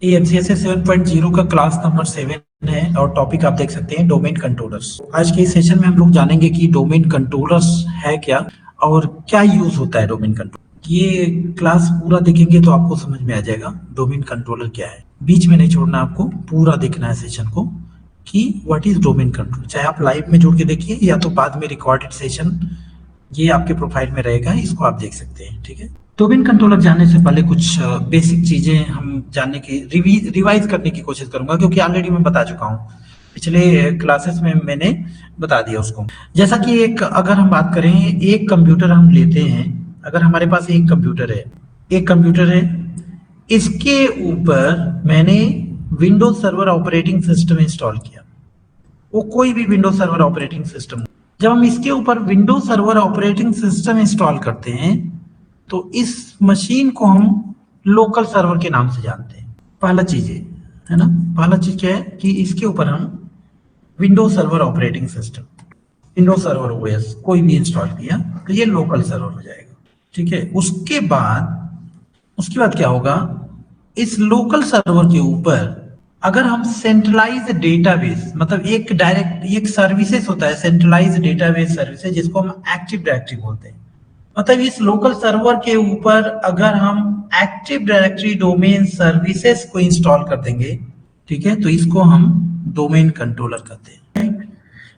ये MCSA 7.0 का class number 7 है और टॉपिक आप देख सकते हैं डोमेन कंट्रोलर्स। आज के इस सेशन में हम लोग जानेंगे कि डोमेन कंट्रोलर्स है क्या और क्या यूज होता है डोमेन कंट्रोलर। ये क्लास पूरा देखेंगे तो आपको समझ में आ जाएगा डोमेन कंट्रोलर क्या है। बीच में नहीं छोड़ना, आपको पूरा देखना है सेशन को कि व्हाट इज डोमेन कंट्रोलर। चाहे आप लाइव में जुड़ के देखिए या तो बाद में रिकॉर्डेड सेशन ये आपके प्रोफाइल में रहेगा, इसको आप देख सकते हैं। ठीक है, डोमेन कंट्रोलर जानने से पहले कुछ बेसिक चीजें हम जानने की रिवाइज करने की कोशिश करूंगा, क्योंकि ऑलरेडी मैं बता चुका हूं पिछले क्लासेस में, मैंने बता दिया उसको। जैसा कि अगर हम बात करें, एक कंप्यूटर हम लेते हैं, अगर हमारे पास एक कंप्यूटर है, इसके ऊपर मैंने Windows server operating system install किया। वो कोई भी विंडोज सर्वर ऑपरेटिंग सिस्टम, जब हम इसके ऊपर Windows server operating system install करते हैं तो इस मशीन को हम लोकल सर्वर के नाम से जानते हैं। पहला चीज है ना, पहला चीज क्या है कि इसके ऊपर हम Windows server operating system, Windows server OS कोई भी इंस्टॉल किया तो ये लोकल सर्वर हो जाएगा। ठीक है, उसके बाद क्या होगा, इस लोकल सर्वर के ऊपर अगर हम सेंट्रलाइज डेटाबेस, मतलब एक सर्विसेज होता है सेंट्रलाइज डेटाबेस सर्विसेज, जिसको हम एक्टिव डायरेक्टरी बोलते हैं। मतलब इस लोकल सर्वर के ऊपर अगर हम एक्टिव डायरेक्टरी डोमेन सर्विसेज को इंस्टॉल कर देंगे, ठीक है, तो इसको हम डोमेन कंट्रोलर कहते हैं।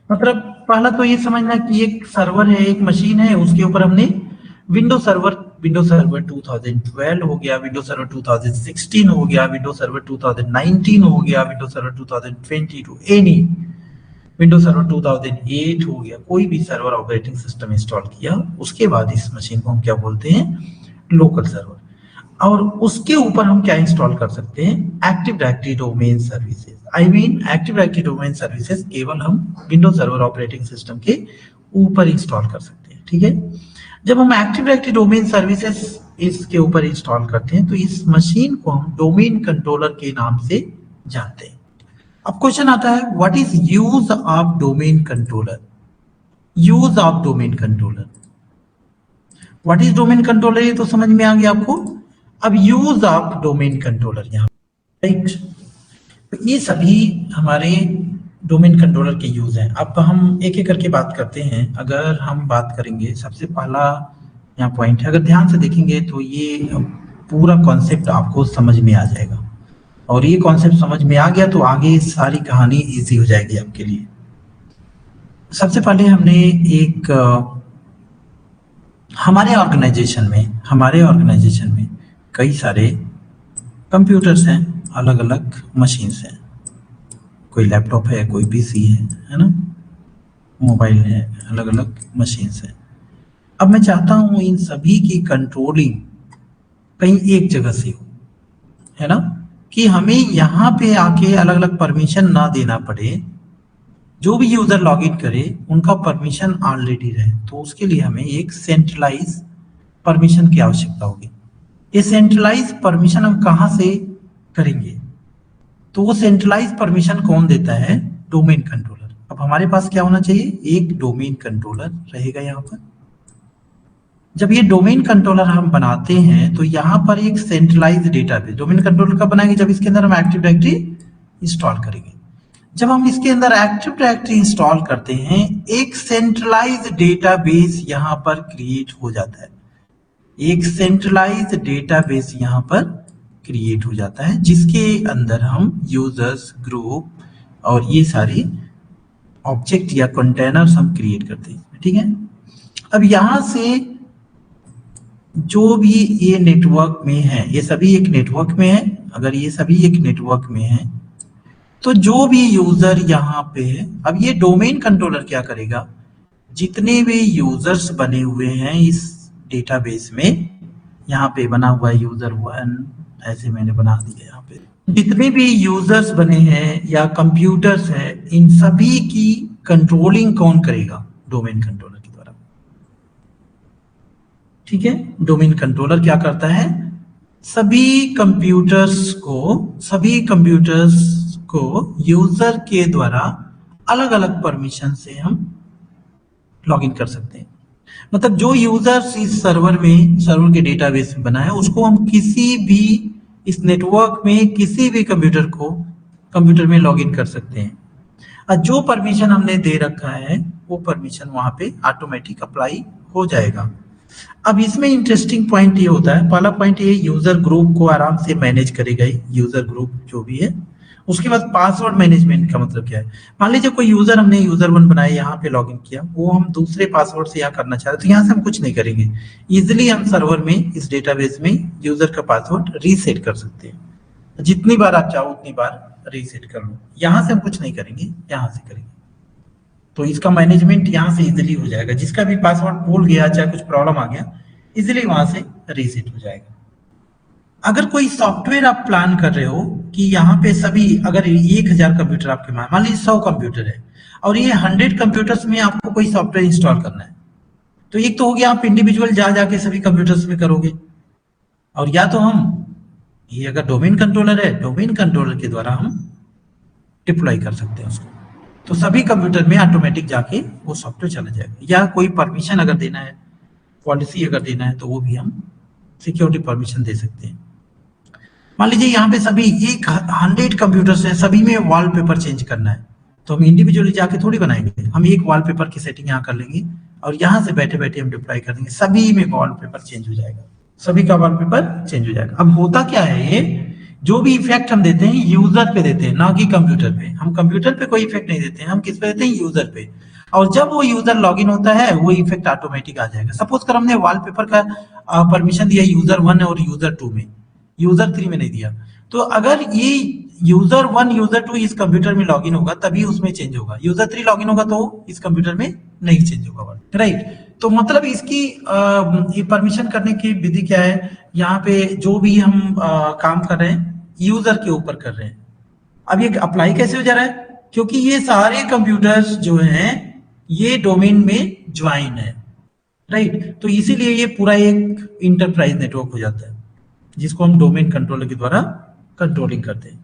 मतलब पहला तो ये समझना कि एक सर्वर है, एक मशीन है, उसके ऊपर हमने विंडोज सर्वर 2012 हो गया, विंडोज सर्वर 2016 हो गया, विंडोज सर्वर 2019 हो गया, Windows server 2022, any Windows server 2008 हो गया, कोई भी सर्वर ऑपरेटिंग सिस्टम इंस्टॉल किया, उसके बाद इस मशीन को हम क्या बोलते हैं, लोकल सर्वर। और उसके ऊपर हम क्या इंस्टॉल कर सकते हैं, active directory domain services. Active directory domain services केवल हम विंडोज सर्वर ऑपरेटिंग सिस्टम के ऊपर इंस्टॉल कर सकते हैं। ठीक है, जब हम एक्टिव डायरेक्टरी डोमेन सर्विसेज इसके ऊपर इंस्टॉल करते हैं तो इस मशीन को हम डोमेन कंट्रोलर के नाम से जानते हैं। अब क्वेश्चन आता है, what is use of domain controller. Use of domain controller, what is domain controller, ये तो समझ में आ गया आपको। अब यूज ऑफ डोमेन कंट्रोलर यहाँ, राइट, तो ये सभी हमारे डोमेन कंट्रोलर के यूज हैं। अब हम एक एक करके बात करते हैं। अगर हम बात करेंगे, सबसे पहला यहाँ पॉइंट है, अगर ध्यान से देखेंगे तो ये पूरा कॉन्सेप्ट आपको समझ में आ जाएगा, और ये कॉन्सेप्ट समझ में आ गया तो आगे सारी कहानी इजी हो जाएगी आपके लिए। सबसे पहले हमने एक हमारे ऑर्गेनाइजेशन में कई सारे कंप्यूटर्स हैं, अलग अलग मशीन्स हैं, कोई लैपटॉप है, कोई पीसी है ना, मोबाइल है, अलग अलग मशीन्स हैं। अब मैं चाहता हूं इन सभी की कंट्रोलिंग कहीं एक जगह से हो, है ना, कि हमें यहाँ पे आके अलग अलग परमिशन ना देना पड़े, जो भी यूजर लॉगिन करे उनका परमिशन ऑलरेडी रहे। तो उसके लिए हमें एक सेंट्रलाइज परमिशन की आवश्यकता होगी। ये सेंट्रलाइज परमिशन हम कहाँ से करेंगे, तो वो सेंट्रलाइज परमिशन कौन देता है, डोमेन कंट्रोलर। अब हमारे पास क्या होना चाहिए, एक डोमेन कंट्रोलर रहेगा यहाँ पर। जब ये डोमेन कंट्रोलर हम बनाते हैं तो यहाँ पर एक सेंट्रलाइज डेटाबेस, डोमेन कंट्रोलर कब बनाएंगे, जब इसके अंदर हम एक्टिव डायरेक्टरी इंस्टॉल करेंगे। जब हम इसके अंदर एक्टिव डायरेक्टरी इंस्टॉल करते हैं, एक सेंट्रलाइज डेटाबेस यहाँ पर क्रिएट हो जाता है, एक सेंट्रलाइज डेटाबेस यहाँ पर क्रिएट हो जाता है, जिसके अंदर हम यूजर्स, ग्रुप और ये सारी ऑब्जेक्ट या कंटेनर्स हम क्रिएट करते हैं। ठीक है, अब यहां से जो भी ये नेटवर्क में है, ये सभी एक नेटवर्क में है, अगर ये सभी एक नेटवर्क में है तो जो भी यूजर यहाँ पे है, अब ये डोमेन कंट्रोलर क्या करेगा, जितने भी यूजर्स बने हुए हैं इस डेटाबेस में, यहाँ पे बना हुआ है यूजर 1, ऐसे मैंने बना दिया, यहाँ पे जितने भी यूजर्स बने हैं या कंप्यूटर्स हैं, इन सभी की कंट्रोलिंग कौन करेगा, डोमेन कंट्रोलर के द्वारा। ठीक है, डोमेन कंट्रोलर क्या करता है, सभी कंप्यूटर्स को यूजर के द्वारा अलग अलग परमिशन से हम लॉगिन कर सकते हैं। मतलब जो यूजर्स इस सर्वर के डेटाबेस में बना है, उसको हम किसी भी इस नेटवर्क में किसी भी कंप्यूटर में लॉगिन कर सकते हैं। और जो परमिशन हमने दे रखा है वो परमिशन वहां पे ऑटोमेटिक अप्लाई हो जाएगा। अब इसमें इंटरेस्टिंग पॉइंट ये होता है, पहला पॉइंट ये यूजर ग्रुप को आराम से मैनेज करेगा, यूजर ग्रुप जो भी है। उसके बाद पासवर्ड मैनेजमेंट का मतलब क्या है, मान लीजिए कोई यूजर हमने यूजर 1 बनाया, यहाँ पे लॉगिन किया, वो हम दूसरे पासवर्ड से यहाँ करना चाह रहे तो यहाँ से हम कुछ नहीं करेंगे, इजिली हम सर्वर में इस डेटाबेस में यूजर का पासवर्ड रीसेट कर सकते हैं। जितनी बार आप चाहो उतनी बार रीसेट कर लो, यहाँ से हम कुछ नहीं करेंगे, यहाँ से करेंगे। तो इसका मैनेजमेंट यहाँ से इजिली हो जाएगा, जिसका भी पासवर्ड भूल गया चाहे कुछ प्रॉब्लम आ गया, इजिली वहां से रीसेट हो जाएगा। अगर कोई सॉफ्टवेयर आप प्लान कर रहे हो कि यहाँ पे सभी, अगर 1000 कंप्यूटर आपके मान लीजिए 100 कंप्यूटर है और ये 100 कंप्यूटर्स में आपको कोई सॉफ्टवेयर इंस्टॉल करना है, तो एक तो हो गया आप इंडिविजुअल जा जाके सभी कंप्यूटर्स में करोगे, और या तो हम ये अगर डोमेन कंट्रोलर है, डोमेन कंट्रोलर के द्वारा हम डिप्लॉय कर सकते हैं उसको, तो सभी कंप्यूटर में ऑटोमेटिक जाके वो सॉफ्टवेयर चला जाएगा। या कोई परमिशन अगर देना है, पॉलिसी अगर देना है, तो वो भी हम सिक्योरिटी परमिशन दे सकते हैं। मान लीजिए यहाँ पे सभी 100 कंप्यूटर्स हैं, सभी में वॉलपेपर चेंज करना है, तो हम इंडिविजुअली जाके थोड़ी बनाएंगे, हम एक वॉलपेपर की सेटिंग यहाँ कर लेंगे और यहाँ से बैठे बैठे हम डिप्लॉय कर देंगे, सभी में वॉलपेपर चेंज हो जाएगा, सभी का वॉलपेपर चेंज हो जाएगा। अब होता क्या है, ये जो भी इफेक्ट हम देते हैं यूजर पे देते हैं, ना कि कंप्यूटर पे। हम कंप्यूटर पे कोई इफेक्ट नहीं देते हैं, हम किस पे देते हैं, यूजर पे। और जब वो यूजर लॉगिन होता है वो इफेक्ट ऑटोमेटिक आ जाएगा। सपोज कर हमने वॉलपेपर का परमिशन दिया यूजर 1 और यूजर 2 में, यूजर 3 में नहीं दिया, तो अगर ये यूजर 1 यूजर 2 इस कंप्यूटर में लॉगिन होगा तभी उसमें चेंज होगा, यूजर 3 लॉगिन होगा तो इस कंप्यूटर में नहीं चेंज होगा, राइट। तो मतलब इसकी ये परमिशन करने की विधि क्या है, यहाँ पे जो भी हम काम कर रहे हैं यूजर के ऊपर कर रहे हैं। अब ये अप्लाई कैसे हो जा रहा है, क्योंकि ये सारे कंप्यूटर्स जो हैं ये डोमेन में ज्वाइन है, राइट। तो इसीलिए ये पूरा एक इंटरप्राइज नेटवर्क हो जाता है, जिसको हम डोमेन कंट्रोलर के द्वारा कंट्रोलिंग करते हैं।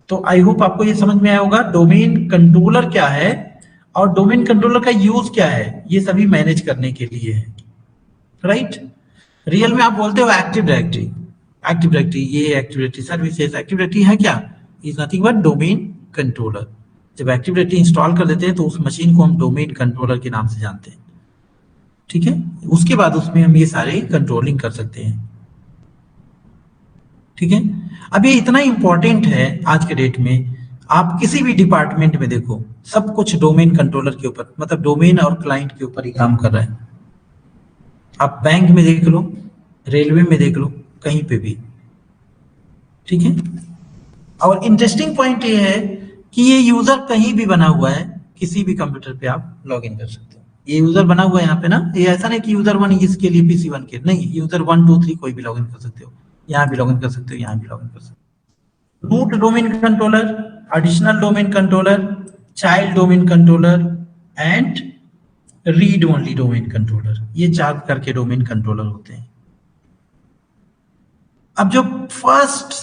तो आई होप आपको ये समझ में आया होगा डोमेन कंट्रोलर क्या है और डोमेन कंट्रोलर का यूज क्या है, ये सभी मैनेज करने के लिए है, राइट। रियल में आप बोलते हो एक्टिव डायरेक्टरी, एक्टिव डायरेक्टरी, ये active directory services, active directory है क्या, is nothing but domain controller. जब एक्टिव डायरेक्टरी इंस्टॉल कर देते हैं तो उस मशीन को हम डोमेन कंट्रोलर के नाम से जानते हैं, ठीक है। उसके बाद उसमें हम ये सारे कंट्रोलिंग कर सकते हैं, ठीक है। अब ये इतना इंपॉर्टेंट है आज के डेट में, आप किसी भी डिपार्टमेंट में देखो सब कुछ डोमेन कंट्रोलर के ऊपर, मतलब डोमेन और क्लाइंट के ऊपर ही काम कर रहा है। आप बैंक में देख लो, रेलवे में देख लो, कहीं पे भी, ठीक है। और इंटरेस्टिंग पॉइंट ये है कि ये यूजर कहीं भी बना हुआ है, किसी भी कंप्यूटर पे आप लॉग इन कर सकते हो। ये यूजर बना हुआ है यहाँ पे ना, ये ऐसा नहीं कि यूजर 1 इसके लिए PC 1 के, नहीं, यूजर 1 2 3 कोई भी लॉग इन कर सकते हो, यहाँ भी लॉग इन कर सकते हो, यहाँ भी लॉग इन कर सकते हो। Root domain controller, additional domain controller, child domain controller and read only domain controller, ये 4 करके डोमेन कंट्रोलर होते हैं। अब जो फर्स्ट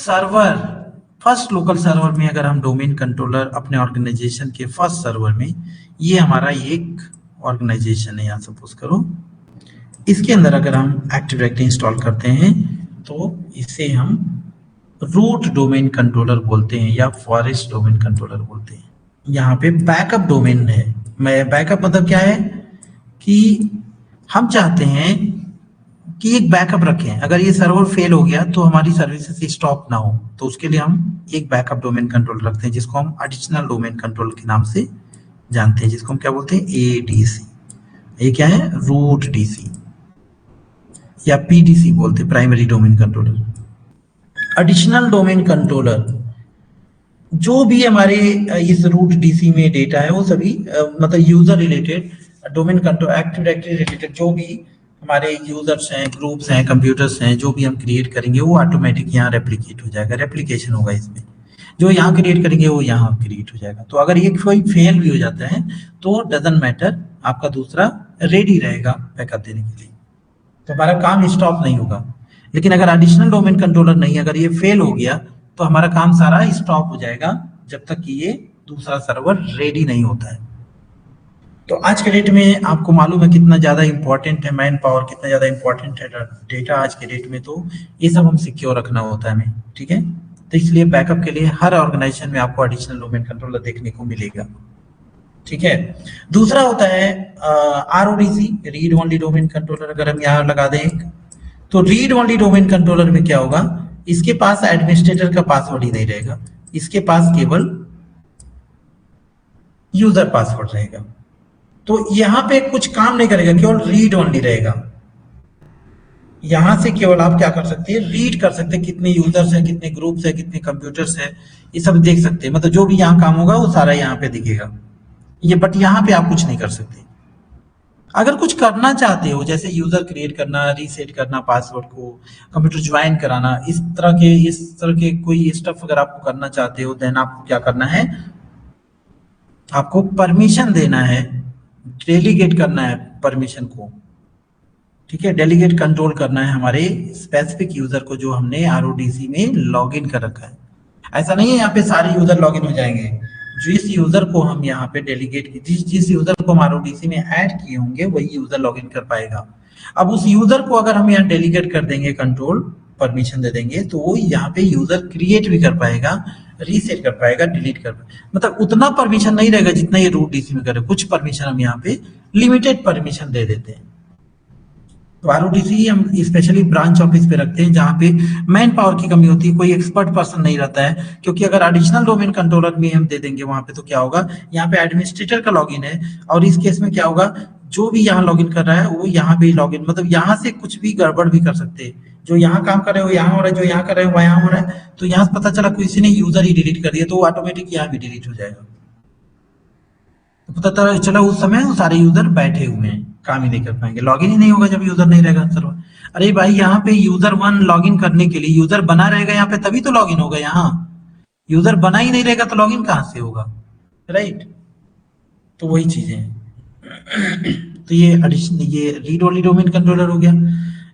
लोकल सर्वर में अगर हम डोमेन कंट्रोलर अपने ऑर्गेनाइजेशन के फर्स्ट सर्वर में, ये हमारा एक ऑर्गेनाइजेशन है, यहाँ सपोज करो, इसके अंदर अगर हम एक्टिव डायरेक्टरी इंस्टॉल करते हैं तो इसे हम रूट डोमेन कंट्रोलर बोलते हैं या फॉरेस्ट डोमेन कंट्रोलर बोलते हैं। यहाँ पे बैकअप डोमेन है, मैं बैकअप मतलब क्या है कि हम चाहते हैं कि एक बैकअप रखें, अगर ये सर्वर फेल हो गया तो हमारी सर्विसेज स्टॉप ना हो, तो उसके लिए हम एक बैकअप डोमेन कंट्रोलर रखते हैं, जिसको हम एडिशनल डोमेन कंट्रोलर के नाम से जानते हैं, जिसको हम क्या बोलते हैं, ADC। ये क्या है, रूट DC या PDC बोलते हैं, primary domain controller. Additional domain controller, जो भी हमारे इस रूट DC में डेटा है वो सभी मतलब user related, domain control, active directory related जो भी हमारे यूजर्स हैं, ग्रुप्स हैं, कंप्यूटर्स हैं, जो भी हम क्रिएट करेंगे वो ऑटोमेटिक यहाँ रेप्लिकेट हो जाएगा, रेप्लिकेशन होगा इसमें, जो यहाँ क्रिएट करेंगे वो यहाँ क्रिएट हो जाएगा। तो अगर ये कोई फेल भी हो जाता है तो डजंट मैटर, आपका दूसरा रेडी रहेगा बैकअप देने के लिए, तो हमारा काम स्टॉप नहीं होगा। लेकिन अगर एडिशनल डोमेन कंट्रोलर नहीं, अगर ये फेल हो गया तो हमारा काम सारा स्टॉप हो जाएगा जब तक कि ये दूसरा सर्वर रेडी नहीं होता है। तो आज के डेट में आपको मालूम है कितना ज़्यादा इंपॉर्टेंट है मैन पावर, कितना ज़्यादा इंपॉर्टेंट है डेटा आज के डेट में। तो ये सब हम सिक्योर रखना होता है हमें, ठीक है। तो इसलिए बैकअप के लिए हर ऑर्गेनाइजेशन में आपको एडिशनल डोमेन कंट्रोलर देखने को मिलेगा, ठीक है। दूसरा होता है RODC, read only domain controller. अगर हम यहाँ लगा दें तो रीड ओनली डोमेन कंट्रोलर में क्या होगा, इसके पास एडमिनिस्ट्रेटर का पासवर्ड ही नहीं रहेगा, इसके पास केवल यूजर पासवर्ड रहेगा। तो यहां पे कुछ काम नहीं करेगा, केवल रीड ओनली रहेगा। यहां से केवल आप क्या कर सकते हैं, रीड कर सकते हैं कितने यूजर्स हैं, कितने ग्रुप्स हैं, कितने कंप्यूटर्स हैं, ये सब देख सकते हैं। मतलब जो भी यहाँ काम होगा वो सारा यहाँ पे दिखेगा ये, बट यहाँ पे आप कुछ नहीं कर सकते। अगर कुछ करना चाहते हो जैसे यूजर क्रिएट करना, रीसेट करना पासवर्ड को, कंप्यूटर ज्वाइन कराना, इस तरह के कोई स्टफ अगर आपको करना चाहते हो, देन आपको क्या करना है, आपको परमिशन देना है, डेलीगेट करना है परमिशन को, ठीक है। डेलीगेट कंट्रोल करना है हमारे स्पेसिफिक यूजर को जो हमने RODC में लॉगिन कर रखा है। ऐसा नहीं है यहाँ पे सारे यूजर लॉगिन हो जाएंगे, जिस यूजर को हम यहाँ पे डेलीगेट, जिस यूजर को हम RODC में ऐड किए होंगे वही यूजर लॉगिन कर पाएगा। अब उस यूजर को अगर हम यहाँ डेलीगेट कर देंगे, कंट्रोल परमिशन दे देंगे, तो वो यहाँ पे यूजर क्रिएट भी कर पाएगा, रीसेट कर पाएगा, डिलीट कर पाएगा। मतलब उतना परमिशन नहीं रहेगा जितना ये रूट DC में करे। कुछ परमिशन हम यहाँ पे लिमिटेड परमिशन दे देते हैं। तो RODC हम स्पेशली ब्रांच ऑफिस पे रखते हैं जहाँ पे मैन पावर की कमी होती है, कोई एक्सपर्ट पर्सन नहीं रहता है। क्योंकि अगर एडिशनल डोमेन कंट्रोलर में हम दे देंगे वहां पे, तो क्या होगा, यहाँ पे एडमिनिस्ट्रेटर का लॉगिन है, और इस केस में क्या होगा, जो भी यहाँ लॉगिन कर रहा है वो यहाँ पे लॉगिन, मतलब यहाँ से कुछ भी गड़बड़ भी कर सकते हैं। जो यहाँ काम कर रहे हो यहाँ हो रहा है, जो यहाँ कर रहे हो वहाँ हो रहा है। तो यहाँ से पता चला किसी ने यूजर ही डिलीट कर दिया, तो ऑटोमेटिक यहाँ भी डिलीट हो जाएगा। तो पता चला उस समय वो सारे यूजर बैठे हुए हैं, काम ही नहीं कर पाएंगे, लॉगिन ही नहीं होगा जब यूजर नहीं रहेगा सर्वर। अरे भाई यहाँ पे यूजर 1 लॉगिन करने के लिए यूजर बना रहेगा यहाँ पे, तभी तो लॉगिन होगा। यहाँ यूजर बना ही नहीं रहेगा तो लॉगिन कहाँ से होगा, राइट। तो वही चीजें हैं। तो ये रीड ओनली डोमेन कंट्रोलर हो गया।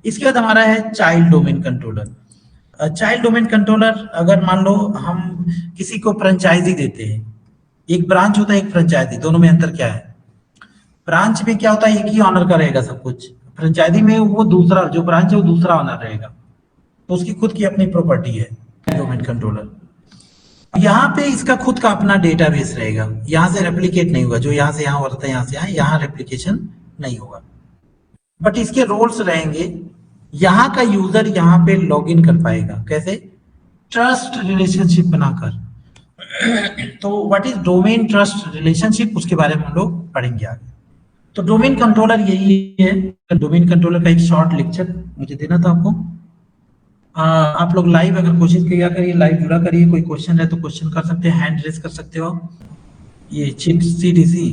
इसके बाद हमारा है child domain controller. Child domain controller, अगर मान लो हम किसी को फ्रेंचाइजी देते हैं, एक ब्रांच होता है एक फ्रेंचाइजी, दोनों में अंतर क्या है, ब्रांच में क्या होता है एक ही ऑनर का रहेगा सब कुछ, फ्रेंचाइजी में वो दूसरा, जो ब्रांच है वो दूसरा ऑनर रहेगा, तो उसकी खुद की अपनी प्रॉपर्टी है डोमेन कंट्रोलर। यहाँ पे इसका खुद का अपना डेटाबेस रहेगा, यहाँ से रेप्लिकेट नहीं होगा, जो यहाँ से यहाँ हो रहा था यहाँ से यहाँ रेप्लिकेशन नहीं होगा। बट इसके रोल्स रहेंगे, यहाँ का यूजर यहाँ पे लॉगिन कर पाएगा, कैसे, ट्रस्ट रिलेशनशिप बनाकर। तो what is domain trust relationship, उसके बारे में हम लोग पढ़ेंगे आगे। तो डोमेन कंट्रोलर यही है। डोमेन कंट्रोलर का एक शॉर्ट लेक्चर मुझे देना था आपको। आप लोग लाइव अगर कोशिश किया करिए, लाइव जुड़ा करिए, कोई क्वेश्चन है तो क्वेश्चन कर सकते हैं, हैंड रेस कर सकते हो। ये CDC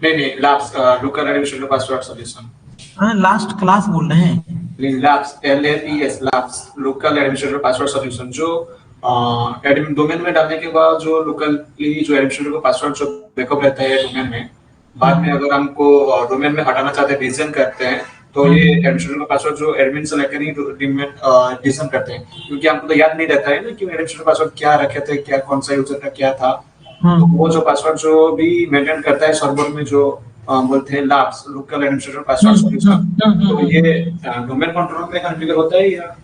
नहीं last local administrator password solution, हाँ लास्ट क्लास बोल रहे हैं, last LAPS last local administrator password solution, जो एडमिन डोमेन में डालने के बाद जो लोकली जो एडमिनिस्ट्रेटर का पासवर्ड जो बैकअप रहता है डोमेन में, बाद में अगर हमको डोमेन में हटाना चाहते हैं, डिसीजन करते हैं, तो ये एडमिनिस्ट्रेटर का पासवर्ड जो एडमिन से लेकर ही डिसीजन करते हैं, क्योंकि हमको तो याद नहीं रहता है ना कि एडमिनिस्ट्रेटर पासवर्ड क्या रखे थे, क्या कौन सा यूजर का क्या था। तो वो जो पासवर्ड जो भी मेंटेन करता है सर्वर में, जो बोलते हैं last local administrator password solution, तो ये डोमेन कंट्रोलर में कॉन्फ़िगर होता है या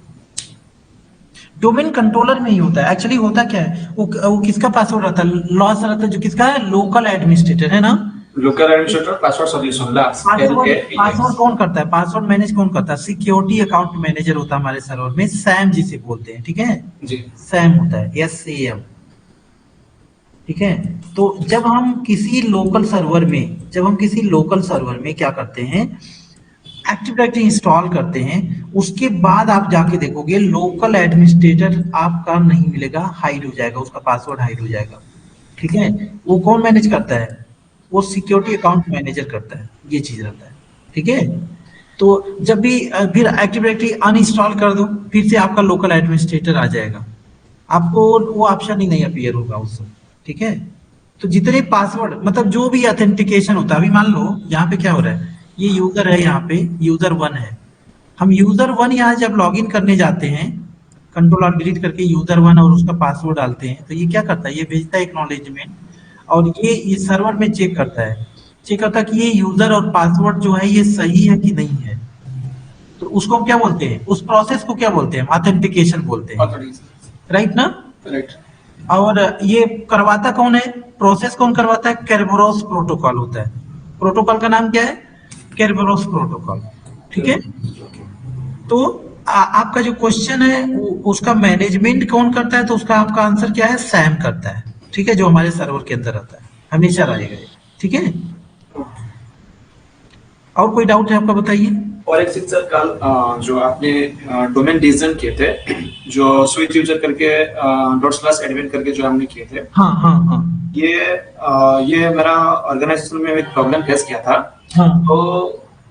डोमेन कंट्रोलर में ही होता है। एक्चुअली होता क्या है, वो किसका पासवर्ड रहता है, लॉस रहता है, जो किसका है, लोकल एडमिनिस्ट्रेटर है ना, local administrator password solution last. Password कौन करता है, पासवर्ड मैनेज कौन करता है, सिक्योरिटी अकाउंट मैनेजर होता है हमारे सर्वर में, सैम जिसे बोलते हैं, ठीक है जी, सैम होता है, SAM, ठीक है। तो जब हम किसी लोकल सर्वर में क्या करते हैं, एक्टिव डायरेक्टरी इंस्टॉल करते हैं, उसके बाद आप जाके देखोगे लोकल एडमिनिस्ट्रेटर आपका नहीं मिलेगा, हाइड हो जाएगा, उसका पासवर्ड हाइड हो जाएगा, ठीक है। वो कौन मैनेज करता है, वो सिक्योरिटी अकाउंट मैनेजर करता है, ये चीज रहता है, ठीक है। तो जब भी फिर एक्टिव डायरेक्टरी अनइंस्टॉल कर दो, फिर से आपका लोकल एडमिनिस्ट्रेटर आ जाएगा, आपको वो ऑप्शन ही नहीं अपीयर होगा उससे, ठीक है। तो जितने पासवर्ड, मतलब जो भी ऑथेंटिकेशन होता है, अभी मान लो यहाँ पे क्या हो रहा है, ये यूजर है, यहाँ पे यूजर 1 है, हम यूजर 1 यहाँ जब लॉगिन करने जाते हैं, कंट्रोल और डिलीट करके यूजर 1 और उसका पासवर्ड डालते हैं, तो ये क्या करता है, ये भेजता है एक्नॉलेजमेंट, और ये सर्वर में चेक करता है, चेक करता है कि ये यूजर और पासवर्ड जो है ये सही है कि नहीं है। तो उसको हम क्या बोलते हैं, उस प्रोसेस को क्या बोलते हैं, ऑथेंटिकेशन बोलते हैं, राइट ना। राइट। और ये करवाता कौन है, प्रोसेस कौन करवाता है, केरबरोस प्रोटोकॉल होता है। प्रोटोकॉल का नाम क्या है, केरबरोस प्रोटोकॉल, ठीक है। तो आपका जो क्वेश्चन है उसका मैनेजमेंट कौन करता है, तो उसका आपका आंसर क्या है, सैम करता है, ठीक है, जो हमारे सर्वर के अंदर रहता है, हमेशा रहेगा, ठीक है। और कोई डाउट है आपका, बताइए। और एक चीज सर, कल जो आपने डोमेन डिजाइन किए थे, जो स्विच यूजर करके ./admin करके जो हमने किए थे, हाँ हाँ हाँ, ये मेरा ऑर्गेनाइजेशन में एक प्रॉब्लम फेस किया था। हाँ। तो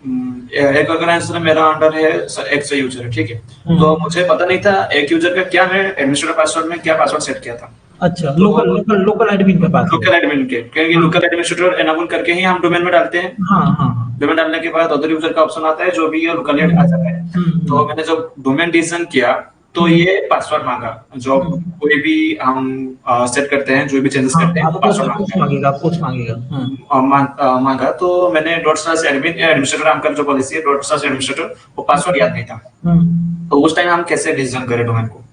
एक ऑर्गेनाइजेशन मेरा अंडर है एक यूजर है, ठीक है। तो मुझे पता नहीं था एक यूजर का क्या है एडमिनिस्ट्रेटर पासवर्ड में क्या पासवर्ड सेट किया था। अच्छा, लोकल एडमिन के पास, लोकल एडमिन के, क्योंकि लोकल एडमिनिस्ट्रेटर एनाबल करके ही हम डोमेन में डालते हैं। हाँ हाँ, डोमेन डालने के बाद अदर यूजर का ऑप्शन आता है, जो भी ये लोकल आ जाता है। तो मैंने जब डोमेन डिजाइन किया तो ये पासवर्ड मांगा, जो कोई भी हम सेट करते हैं, जो भी चेंजेस करते हैं, पासवर्ड मांगेगा, कुछ मांगेगा, मांगा। तो मैंने ./admin एडमिनिस्ट्रेटर हमका जो पॉलिसी है ./administrator, वो पासवर्ड याद नहीं था। तो उस टाइम हम कैसे डिजाइन करें डोमेन को।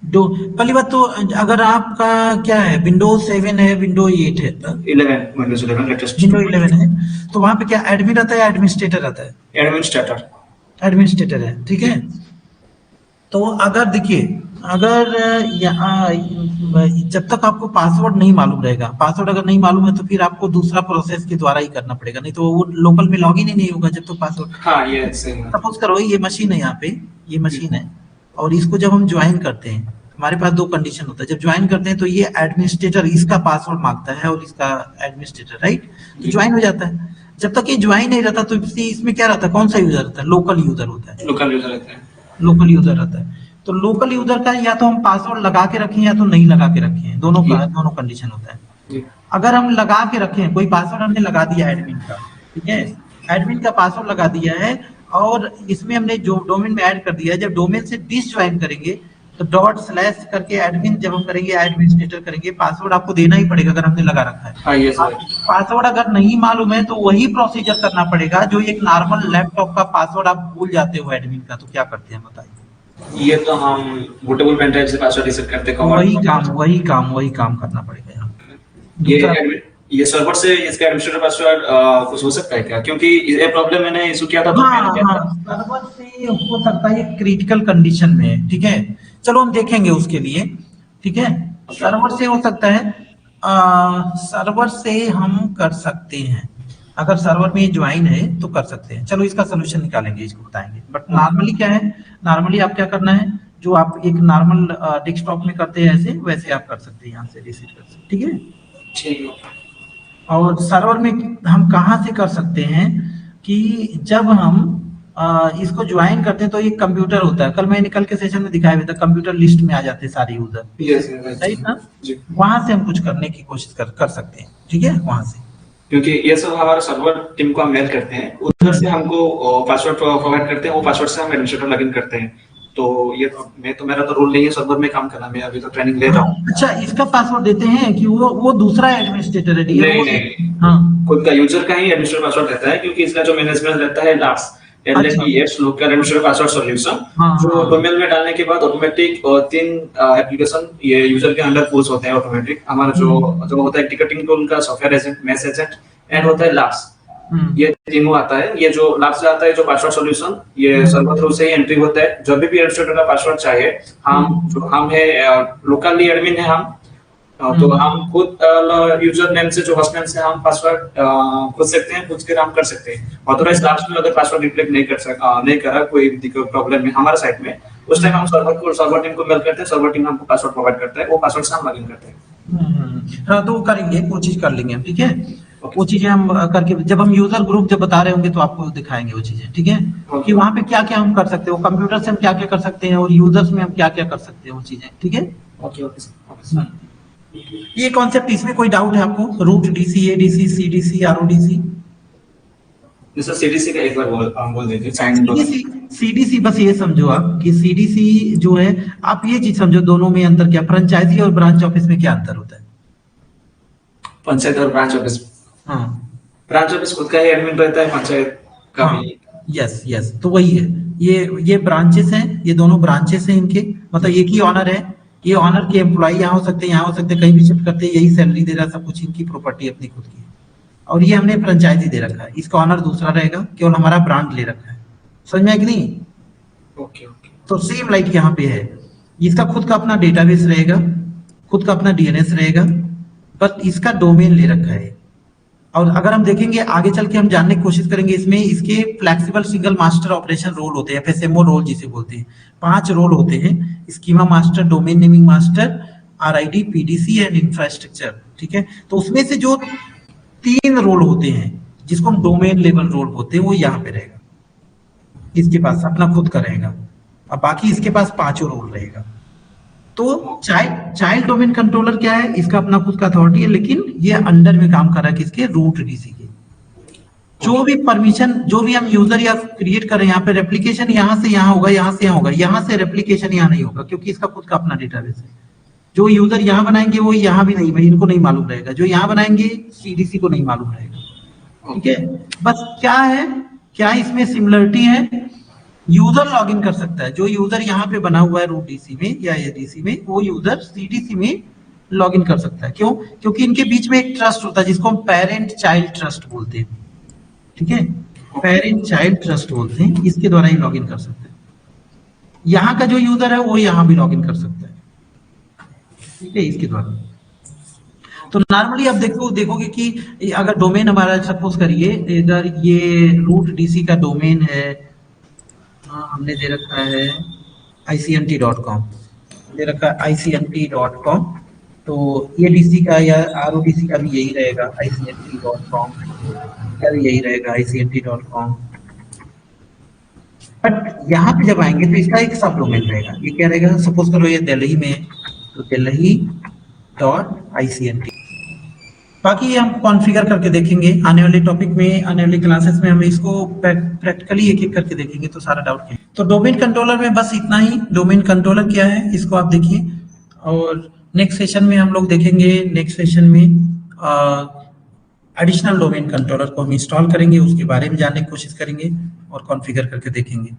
पहली बात तो अगर आपका क्या है, विंडोज 7 है, विंडोज 8 है, 11 विंडोज 11 लेटेस्ट विंडोज 11 है, तो वहां पे क्या एडमिन रहता है, एडमिनिस्ट्रेटर रहता है, एडमिनिस्ट्रेटर है, ठीक है। तो अगर देखिए, अगर यहाँ जब तक आपको पासवर्ड नहीं मालूम रहेगा, पासवर्ड अगर नहीं मालूम है तो फिर आपको दूसरा प्रोसेस के द्वारा ही करना पड़ेगा, नहीं तो वो लोकल में लॉगिन ही नहीं होगा जब तक पासवर्ड। हाँ, ये सही है। सपोज करो ये मशीन है, यहाँ पे ये मशीन है, और इसको जब हम ज्वाइन करते हैं, हमारे पास दो कंडीशन होता है। जब ज्वाइन करते हैं तो ये एडमिनिस्ट्रेटर इसका पासवर्ड मांगता है और इसका एडमिनिस्ट्रेटर, राइट, तो ज्वाइन हो जाता है। जब तक ये ज्वाइन नहीं रहता तो इसमें क्या रहता है, कौन सा यूजर रहता है, लोकल यूजर होता है, लोकल यूजर रहता है, लोकल यूजर रहता है। तो लोकल यूजर का या तो हम पासवर्ड लगा के रखें या तो नहीं लगा के रखें, दोनों कंडीशन होता है। अगर हम लगा के रखें, कोई पासवर्ड हमने लगा दिया एडमिन का, ठीक है, एडमिन का पासवर्ड लगा दिया है, और इसमें हमने जो डोमेन में ऐड कर दिया है, जब डोमेन से डिसज्वाइन करेंगे तो ./ करके एडमिन जब हम करेंगे, एडमिनिस्ट्रेटर करेंगे, पासवर्ड आपको देना ही पड़ेगा अगर हमने लगा रखा है। हाँ, ये सर। पासवर्ड अगर नहीं मालूम है तो वही प्रोसीजर करना पड़ेगा जो एक नॉर्मल लैपटॉप का पासवर्ड आप भूल जाते हो एडमिन का, तो क्या करते हैं बताइए। ये तो हम बूटेबल पेन ड्राइव से पासवर्ड रीसेट करते हैं, वही काम करना पड़ेगा यहाँ। ये सर्वर से इसका एडमिनिस्ट्रेटर पासवर्ड कुछ हो सकता है क्या, क्योंकि ये प्रॉब्लम मैंने इशू किया था। सर्वर से हो सकता है, ये क्रिटिकल कंडीशन में है, ठीक है, चलो हम देखेंगे उसके लिए, ठीक है। सर्वर से हो सकता है, सर्वर से हम कर सकते हैं, अगर सर्वर में ज्वाइन है तो कर सकते हैं। चलो इसका सोल्यूशन निकालेंगे, इसको बताएंगे। बट नॉर्मली क्या है, नॉर्मली आप क्या करना है, जो आप एक नॉर्मल डेस्कटॉप में करते हैं ऐसे, वैसे आप कर सकते हैं, यहाँ से रिसीव कर सकते, ठीक है। ठीक है। और सर्वर में हम कहाँ से कर सकते हैं कि जब हम इसको ज्वाइन करते हैं तो एक कंप्यूटर होता है, कल मैंने कल के सेशन में दिखाया था, कंप्यूटर लिस्ट में आ जाते हैं सारे यूजर, सही ना, वहां से हम कुछ करने की कोशिश कर सकते हैं, ठीक है, वहां से। क्योंकि ये सब हमारे सर्वर टीम को हम मेल करते हैं, उधर से हमको पासवर्ड प्रोवाइड करते हैं, वो पासवर्ड से हम एडमिनिस्ट्रेटर लॉगिन करते हैं। तो ये तो मेरा तो रोल नहीं है सर्वर में काम करना, मैं अभी तो ट्रेनिंग ले रहा हूँ। अच्छा, इसका पासवर्ड देते हैं कि वो दूसरा एडमिनिस्ट्रेटर है? नहीं, हाँ, खुद का यूजर का ही एडमिनिस्ट्रेटर पासवर्ड रहता है, क्योंकि इसका जो मैनेजमेंट रहता है LAPS local administrator password solution, जो डोमेन में डालने के बाद ऑटोमेटिक 3 एप्लीकेशन ये यूजर के अंदर पुश होते हैं ऑटोमेटिक। हमारा जो होता है टिकटिंग टूल का software agent, mass agent and होता है लाप्स, ये तीनों आता है। ये जो लाप्स आता है, जो पासवर्ड सॉल्यूशन, ये सर्वर थ्रू से ही एंट्री होता है। जब भी एडमिनिस्ट्रेटर का पासवर्ड चाहिए, हम है लोकली एडमिन है हम, तो हम खुद यूजर नेम से, जो होस्ट नेम से हम पासवर्ड खुद सकते हैं, खुद के नाम कर सकते हैं। ऑथराइज्ड लाप्स में अगर पासवर्ड रिफ्लेक्ट नहीं करा कोई प्रॉब्लम है हमारे साइड में, उस टाइम हम सर्वर टीम को मेल करते हैं, सर्वर टीम हमको पासवर्ड प्रोवाइड करता है, वो पासवर्ड से हम लॉगिन करते हैं। हाँ, तो करेंगे, कोशिश कर लेंगे हम, ठीक है। वो चीजें हम करके, जब हम यूजर ग्रुप जब बता रहे होंगे तो आपको दिखाएंगे वो चीजें, ठीक है, कि वहां पे क्या क्या हम कर सकते हैं, वो कंप्यूटर से हम क्या क्या कर सकते हैं और यूजर्स में हम क्या क्या कर सकते हैं, वो चीजें, ठीक है। ओके। ये कॉन्सेप्ट, इसमें कोई डाउट है आपको? Root DC, ADC, CDC, RODC? जैसे सीडीसी का एक बार बोल दीजिए। सीडीसी बस ये समझो आप कि सीडीसी जो है, आप ये चीज समझो, दोनों में अंतर क्या, फ्रेंचाइजी और ब्रांच ऑफिस में क्या अंतर होता है? पंचायत और ब्रांच ऑफिस, हाँ, ब्रांच ऑफिस खुद का ही एडमिन रहता है, पंचायत का हाँ, भी। यस यस, तो वही है। ये ब्रांचेस हैं, ये दोनों ब्रांचेस हैं इनके, मतलब एक ही ऑनर है। ये ऑनर के एम्प्लॉय यहाँ हो सकते हैं, यहाँ हो सकते हैं, कहीं भी शिफ्ट करते हैं, यही सैलरी दे रहा है, सब कुछ इनकी प्रॉपर्टी अपनी खुद की है। और ये हमने फ्रेंचाइजी दे रखा है, इसका ऑनर दूसरा रहेगा, केवल हमारा ब्रांड ले रखा है। समझ में आया कि नहीं? Okay okay. तो सेम लाइक यहाँ पे है, इसका खुद का अपना डेटाबेस रहेगा, खुद का अपना डीएनएस रहेगा, बट इसका डोमेन ले रखा है। और अगर हम देखेंगे आगे चल के, हम जानने की कोशिश करेंगे, इसमें इसके flexible single master operation role होते हैं, एफएसएमओ रोल जिसे बोलते हैं। 5 रोल होते हैं, schema master, domain naming master, RID, PDC and infrastructure. ठीक है, तो उसमें से जो 3 रोल होते हैं जिसको हम डोमेन लेवल रोल बोलते हैं, वो यहाँ पे रहेगा, इसके पास अपना खुद का रहेगा। अब बाकी इसके पास 5 रोल रहेगा। तो चाइल्ड डोमेन कंट्रोलर क्या है? इसका अपना खुद का अथॉरिटी है, लेकिन ये अंडर में काम कर रहा है किसके? रूट डीसी के। जो भी परमिशन, जो भी हम यूजर या क्रिएट कर रहे हैं, यहाँ पे रेप्लिकेशन यहाँ से यहाँ होगा, यहाँ से यहाँ होगा, यहाँ से रेप्लिकेशन यहाँ नहीं होगा, क्योंकि इसका खुद का अपना डेटाबेस है। जो यूजर यहाँ बनाएंगे वो यहाँ भी नहीं, भाई इनको नहीं मालूम रहेगा। जो यहाँ बनाएंगे सीडीसी को नहीं मालूम रहेगा। ठीक है, बस क्या है, क्या इसमें सिमिलरिटी है? यूजर लॉगिन कर सकता है, जो यूजर यहाँ पे बना हुआ है रूट डीसी में या एडीसी में, वो यूजर सीडीसी में लॉगिन कर सकता है। क्यों? क्योंकि इनके बीच में एक ट्रस्ट होता है जिसको हम पेरेंट चाइल्ड ट्रस्ट बोलते हैं। ठीक है, पेरेंट चाइल्ड ट्रस्ट बोलते हैं, इसके द्वारा ही लॉगिन कर सकते हैं। यहाँ का जो यूजर है वो यहाँ भी लॉगिन कर सकता है। ठीक है, इसके द्वारा। तो नॉर्मली आप देखोगे कि अगर डोमेन हमारा, सपोज करिए इधर ये रूट डीसी का डोमेन है, हमने दे रखा है icnt.com, दे रखा है icnt.com। तो ये डीसी का या आरओडीसी का भी यही रहेगा, icnt.com का भी यही रहेगा, icnt.com। बट यहाँ पे जब आएंगे तो इसका एक सब डोमेन रहेगा। ये क्या रहेगा? सपोज करो ये दिल्ली में, तो delhi.icnt। बाकी हम कॉन्फ़िगर करके देखेंगे आने वाले टॉपिक में, आने वाली क्लासेस में हम इसको प्रैक्टिकली एक एक करके देखेंगे, तो सारा डाउट क्लियर। तो डोमेन कंट्रोलर में बस इतना ही। डोमेन कंट्रोलर क्या है इसको आप देखिए, और नेक्स्ट सेशन में हम लोग देखेंगे, नेक्स्ट सेशन में एडिशनल डोमेन कंट्रोलर को हम इंस्टॉल करेंगे, उसके बारे में जानने की कोशिश करेंगे और कॉन्फ़िगर करके देखेंगे।